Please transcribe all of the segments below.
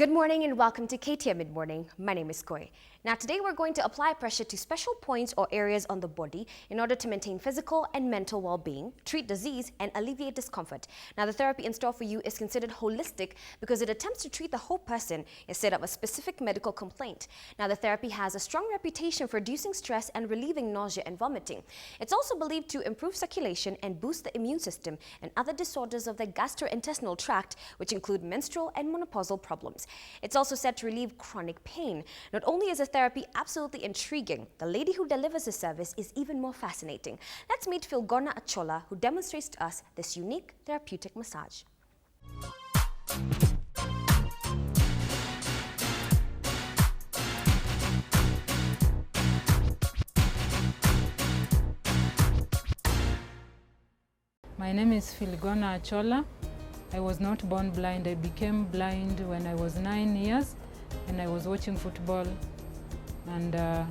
Good morning and welcome to KTN Mid Morning. My name is Koi. Now today we're going to apply pressure to special points or areas on the body in order to maintain physical and mental well-being, treat disease, and alleviate discomfort. Now the therapy in store for you is considered holistic because it attempts to treat the whole person instead of a specific medical complaint. Now the therapy has a strong reputation for reducing stress and relieving nausea and vomiting. It's also believed to improve circulation and boost the immune system and other disorders of the gastrointestinal tract, which include menstrual and menopausal problems. It's also said to relieve chronic pain. Not only is the therapy absolutely intriguing, the lady who delivers the service is even more fascinating. Let's meet Filgona Achola, who demonstrates to us this unique therapeutic massage. My name is Filgona Achola. I was not born blind. I became blind when I was 9 years and I was watching football and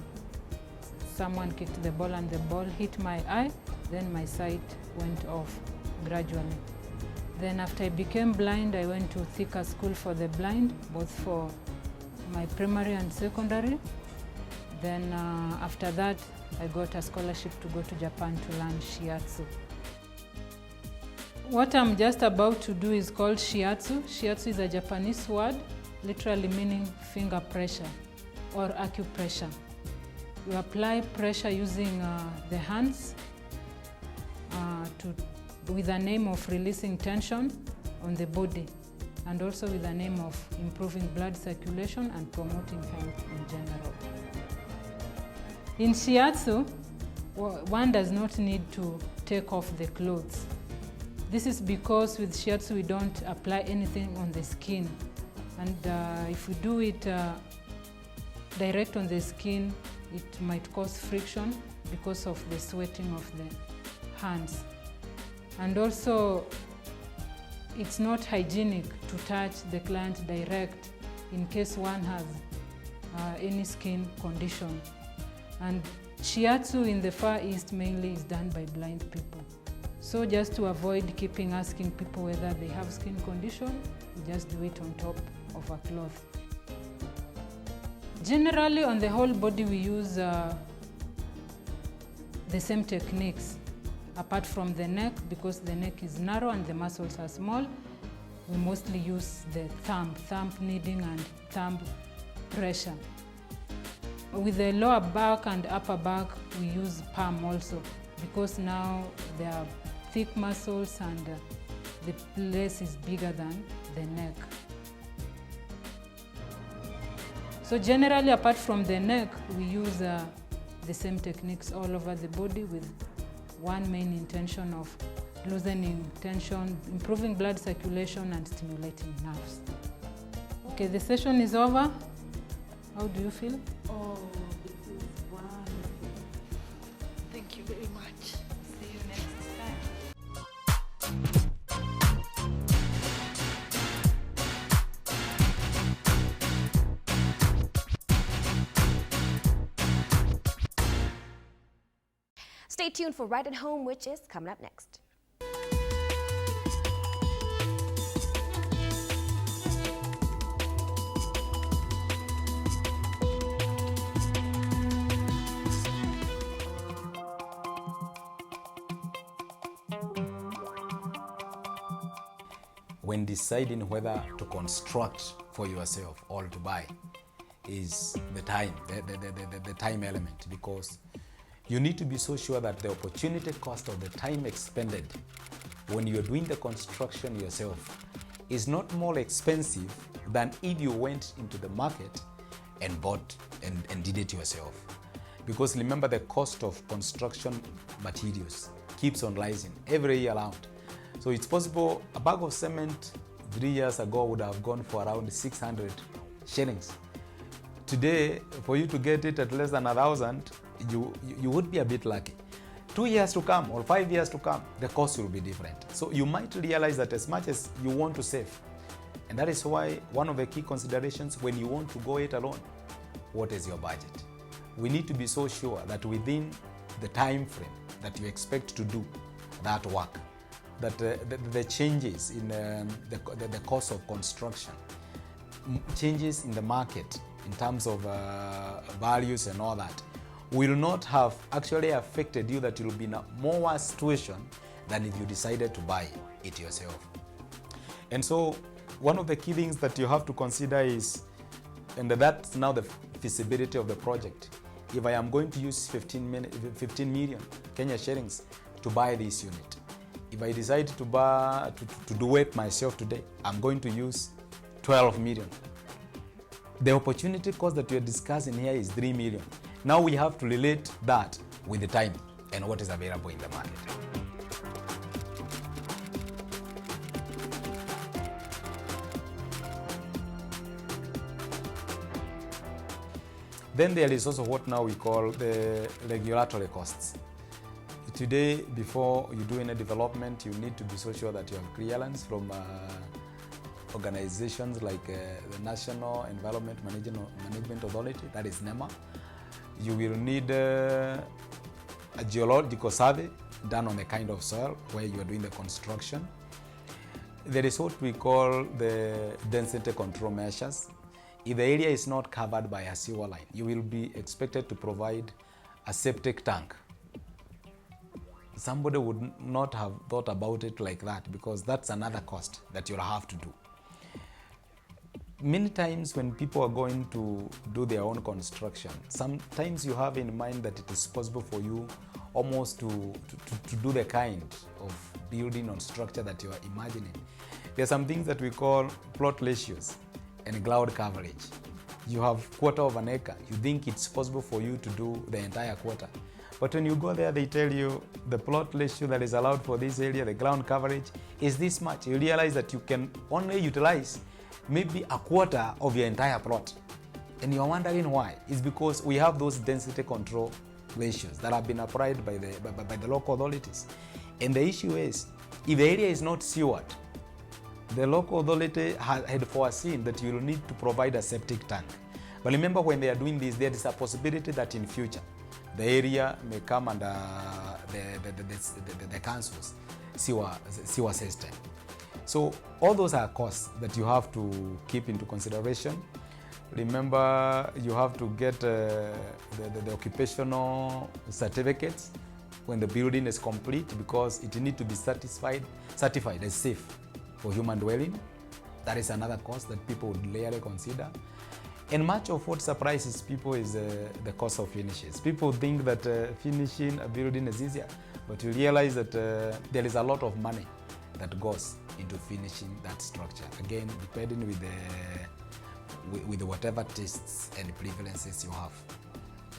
someone kicked the ball and the ball hit my eye. Then my sight went off gradually. Then after I became blind, I went to Thika School for the Blind, both for my primary and secondary. Then after that, I got a scholarship to go to Japan to learn Shiatsu. What I'm just about to do is called Shiatsu. Shiatsu is a Japanese word, literally meaning finger pressure or acupressure. You apply pressure using the hands with the aim of releasing tension on the body and also with the aim of improving blood circulation and promoting health in general. In Shiatsu, one does not need to take off the clothes. This is because with Shiatsu we don't apply anything on the skin, and if we do it direct on the skin, it might cause friction because of the sweating of the hands. And also it's not hygienic to touch the client direct in case one has any skin condition. And Shiatsu in the Far East mainly is done by blind people. So just to avoid keeping asking people whether they have skin condition, we just do it on top of a cloth. Generally on the whole body we use the same techniques, apart from the neck, because the neck is narrow and the muscles are small. We mostly use the thumb kneading and thumb pressure. With the lower back and upper back we use palm also, because now there are thick muscles and the place is bigger than the neck. So generally, apart from the neck, we use the same techniques all over the body with one main intention of loosening tension, improving blood circulation and stimulating nerves. Okay, the session is over. How do you feel? Oh, this is wonderful. Thank you very much. See you next time. Stay tuned for Right at Home, which is coming up next. When deciding whether to construct for yourself or to buy is the time, the time element, because you need to be so sure that the opportunity cost of the time expended when you're doing the construction yourself is not more expensive than if you went into the market and bought and did it yourself. Because remember, the cost of construction materials keeps on rising every year round. So it's possible a bag of cement 3 years ago would have gone for around 600 shillings. Today, for you to get it at less than 1,000, you would be a bit lucky. 2 years to come or 5 years to come, the cost will be different. So you might realize that as much as you want to save, and that is why one of the key considerations when you want to go it alone, what is your budget? We need to be so sure that within the time frame that you expect to do that work, that the changes in the cost of construction changes in the market in terms of values and all that will not have actually affected you, that you'll be in a more worse situation than if you decided to buy it yourself. And so one of the key things that you have to consider is, and that's now the feasibility of the project. If I am going to use 15 million Kenya shillings to buy this unit, if I decide to do it myself today, I'm going to use 12 million. The opportunity cost that we are discussing here is 3 million. Now we have to relate that with the time and what is available in the market. Then there is also what now we call the regulatory costs. Today, before you do any development, you need to be so sure that you have clearance from organizations like the National Environment Management Authority, that is NEMA. You will need a geological survey done on the kind of soil where you are doing the construction. There is what we call the density control measures. If the area is not covered by a sewer line, you will be expected to provide a septic tank. Somebody would not have thought about it like that, because that's another cost that you'll have to do. Many times when people are going to do their own construction, sometimes you have in mind that it is possible for you almost to do the kind of building or structure that you are imagining. There are some things that we call plot ratios and ground coverage. You have quarter of an acre. You think it's possible for you to do the entire quarter. But when you go there, they tell you the plot ratio that is allowed for this area, the ground coverage, is this much. You realize that you can only utilize maybe a quarter of your entire plot. And you're wondering why. It's because we have those density control ratios that have been applied by the local authorities. And the issue is, if the area is not sewered, the local authority had foreseen that you will need to provide a septic tank. But remember, when they are doing this, there is a possibility that in future, the area may come under the council's sewer system. So all those are costs that you have to keep into consideration. Remember, you have to get the occupational certificates when the building is complete, because it needs to be certified as safe for human dwelling. That is another cost that people would rarely consider. And much of what surprises people is the cost of finishes. People think that finishing a building is easier, but you realize that there is a lot of money that goes into finishing that structure. Again, depending with whatever tastes and preferences you have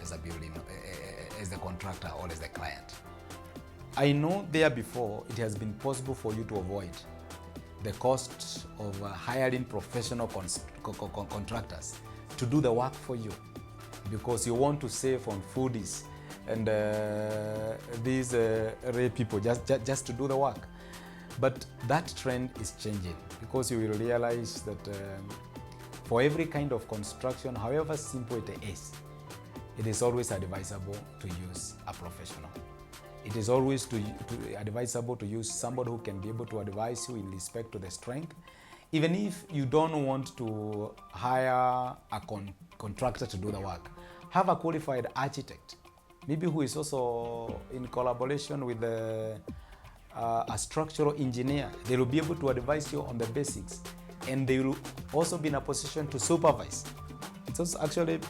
as a building, as the contractor or as the client. I know there before it has been possible for you to avoid the cost of hiring professional contractors to do the work for you, because you want to save on foodies and these rare people just to do the work. But that trend is changing, because you will realize that for every kind of construction, however simple it is always advisable to use a professional. It is always advisable to use somebody who can be able to advise you in respect to the strength. Even if you don't want to hire a contractor to do the work, have a qualified architect, maybe who is also in collaboration with a structural engineer. They will be able to advise you on the basics, and they will also be in a position to supervise. It's also actually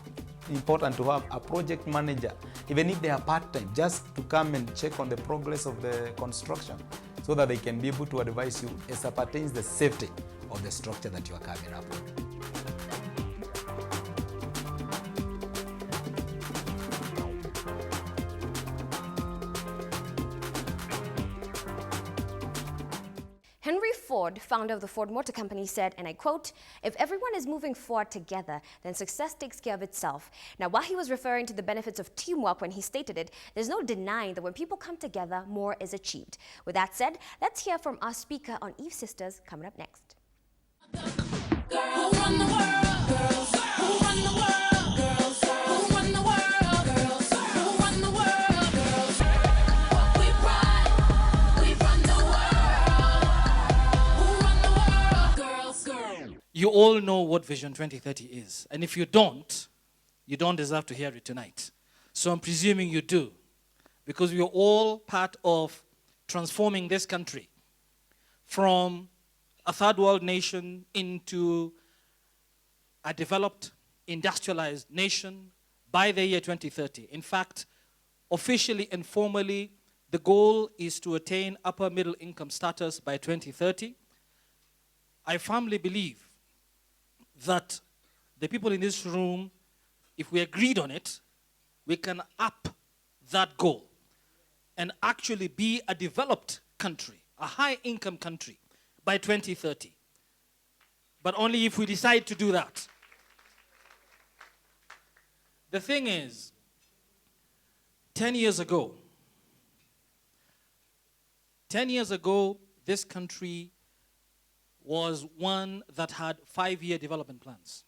important to have a project manager, even if they are part-time, just to come and check on the progress of the construction, so that they can be able to advise you as it pertains the safety of the structure that you are coming up with. Henry Ford, founder of the Ford Motor Company, said, and I quote, "If everyone is moving forward together, then success takes care of itself." Now, while he was referring to the benefits of teamwork when he stated it, there's no denying that when people come together, more is achieved. With that said, let's hear from our speaker on Eve Sisters coming up next. Who run the world? Girls. Who run the world? Girls. Who run the world? Girls. Who run the world? Girls. What we run the world. Who run the world? Girls. You all know what Vision 2030 is. And if you don't deserve to hear it tonight. So I'm presuming you do. Because we are all part of transforming this country from a third world nation into a developed, industrialized nation by the year 2030. In fact, officially and formally, the goal is to attain upper middle income status by 2030. I firmly believe that the people in this room, if we agreed on it, we can up that goal and actually be a developed country, a high income country by 2030. But only if we decide to do that. The thing is, 10 years ago, this country was one that had 5-year development plans.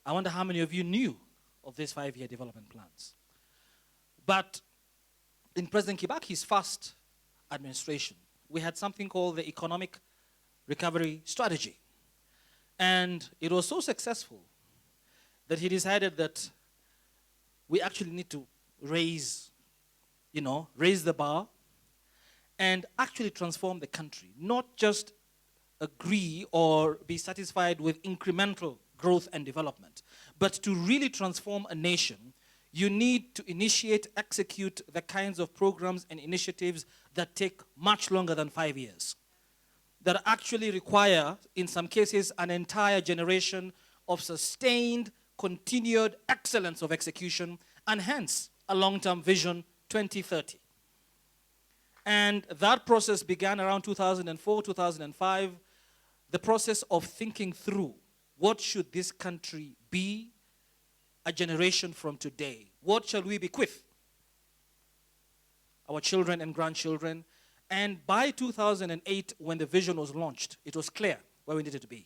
I wonder how many of you knew of these 5-year development plans. But in President Kibaki's first administration, we had something called the Economic Recovery Strategy. And it was so successful that he decided that we actually need to raise the bar and actually transform the country, not just agree or be satisfied with incremental growth and development, but to really transform a nation, you need to initiate, execute the kinds of programs and initiatives that take much longer than 5 years, that actually require, in some cases, an entire generation of sustained, continued excellence of execution, and hence a long-term vision 2030. And that process began around 2004, 2005, the process of thinking through what should this country be a generation from today? What shall we bequeath our children and grandchildren? And by 2008, when the vision was launched, it was clear where we needed to be.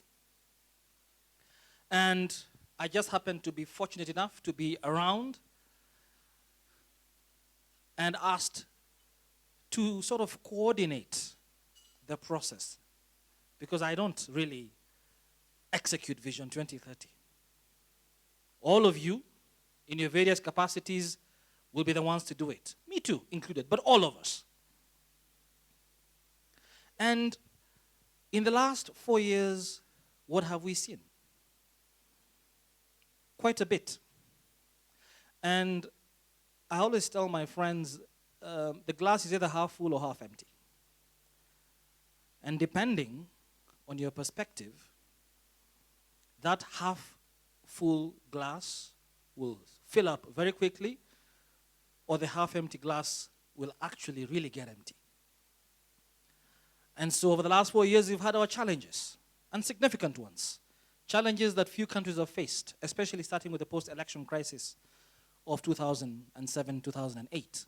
And I just happened to be fortunate enough to be around and asked to sort of coordinate the process, because I don't really execute Vision 2030. All of you, in your various capacities, will be the ones to do it. Me too, included, but all of us. And in the last 4 years, what have we seen? Quite a bit. And I always tell my friends, the glass is either half full or half empty. And depending on your perspective, that half full glass will fill up very quickly, or the half empty glass will actually really get empty. And so over the last 4 years, we've had our challenges, and significant ones. Challenges that few countries have faced, especially starting with the post-election crisis of 2007, 2008.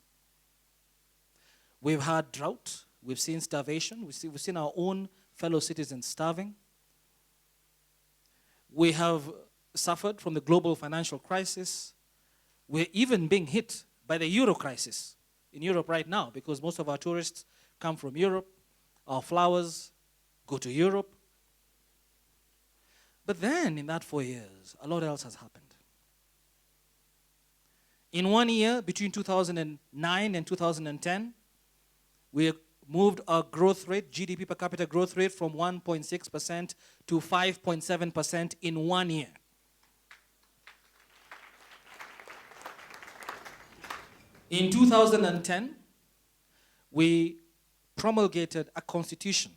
We've had drought, we've seen starvation, we've seen our own fellow citizens starving. We have suffered from the global financial crisis. We're even being hit by the Euro crisis in Europe right now, because most of our tourists come from Europe. Our flowers go to Europe. But then, in that 4 years, a lot else has happened. In 1 year, between 2009 and 2010, we moved our growth rate, GDP per capita growth rate, from 1.6% to 5.7% in 1 year. In 2010, we promulgated a constitution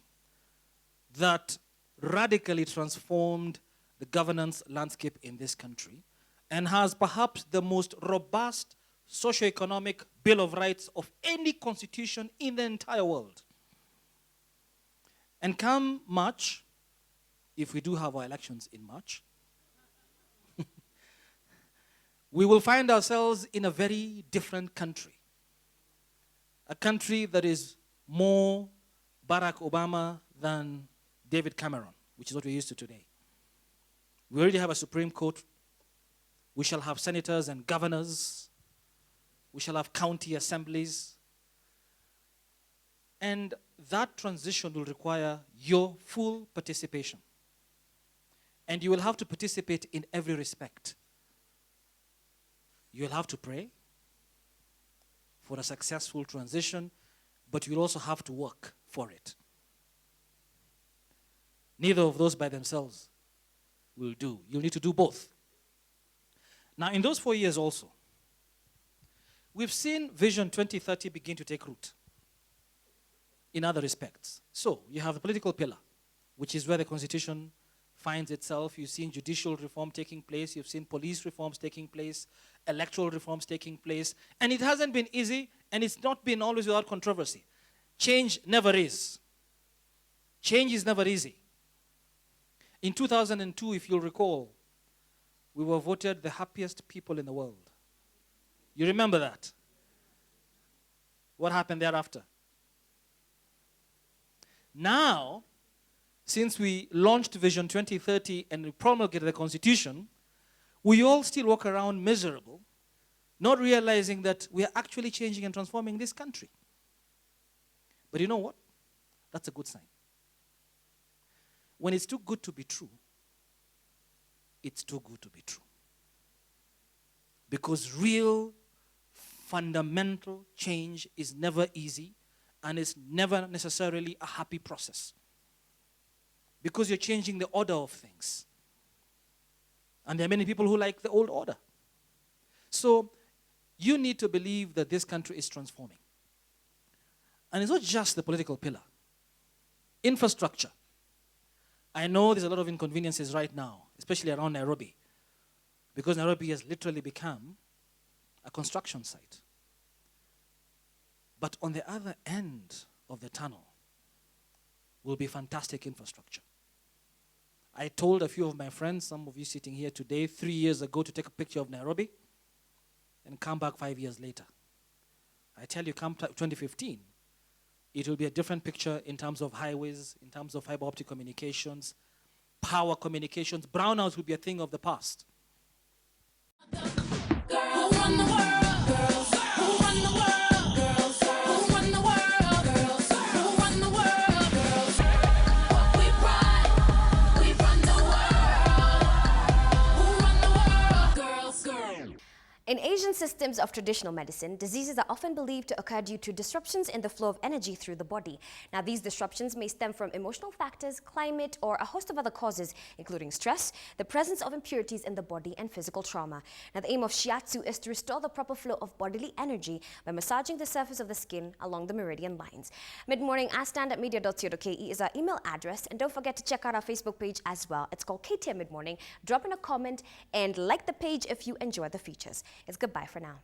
that radically transformed the governance landscape in this country and has perhaps the most robust socio-economic Bill of Rights of any constitution in the entire world. And come March, if we do have our elections in March, we will find ourselves in a very different country. A country that is more Barack Obama than David Cameron, which is what we're used to today. We already have a Supreme Court. We shall have senators and governors. We shall have county assemblies. And that transition will require your full participation. And you will have to participate in every respect. You will have to pray for a successful transition, but you'll also have to work for it. Neither of those by themselves will do. You'll need to do both. Now, in those 4 years also, we've seen Vision 2030 begin to take root in other respects. So, you have the political pillar, which is where the Constitution finds itself. You've seen judicial reform taking place. You've seen police reforms taking place, electoral reforms taking place. And it hasn't been easy, and it's not been always without controversy. Change never is. Change is never easy. In 2002, if you'll recall, we were voted the happiest people in the world. You remember that? What happened thereafter? Now, since we launched Vision 2030 and we promulgated the Constitution, we all still walk around miserable, not realizing that we are actually changing and transforming this country. But you know what? That's a good sign. When it's too good to be true, it's too good to be true. Because real, fundamental change is never easy and is never necessarily a happy process. Because you're changing the order of things. And there are many people who like the old order. So you need to believe that this country is transforming. And it's not just the political pillar. Infrastructure. I know there's a lot of inconveniences right now, especially around Nairobi, because Nairobi has literally become a construction site. But on the other end of the tunnel will be fantastic infrastructure. I told a few of my friends, some of you sitting here today, 3 years ago to take a picture of Nairobi and come back 5 years later. I tell you, come 2015, it will be a different picture in terms of highways, in terms of fiber optic communications, power communications. Brownouts will be a thing of the past. Who run the world, girls? Who run the world, girls? Who run the world, girls? Who run the world, girls? What we run, we run the world. Who run the world, girls? In Asian systems of traditional medicine, diseases are often believed to occur due to disruptions in the flow of energy through the body. Now, these disruptions may stem from emotional factors, climate, or a host of other causes, including stress, the presence of impurities in the body, and physical trauma. Now, the aim of shiatsu is to restore the proper flow of bodily energy by massaging the surface of the skin along the meridian lines. Mid-morning at standupmedia.co.ke is our email address, and don't forget to check out our Facebook page as well. It's called KTN Mid Morning. Drop in a comment and like the page if you enjoy the features. It's goodbye for now.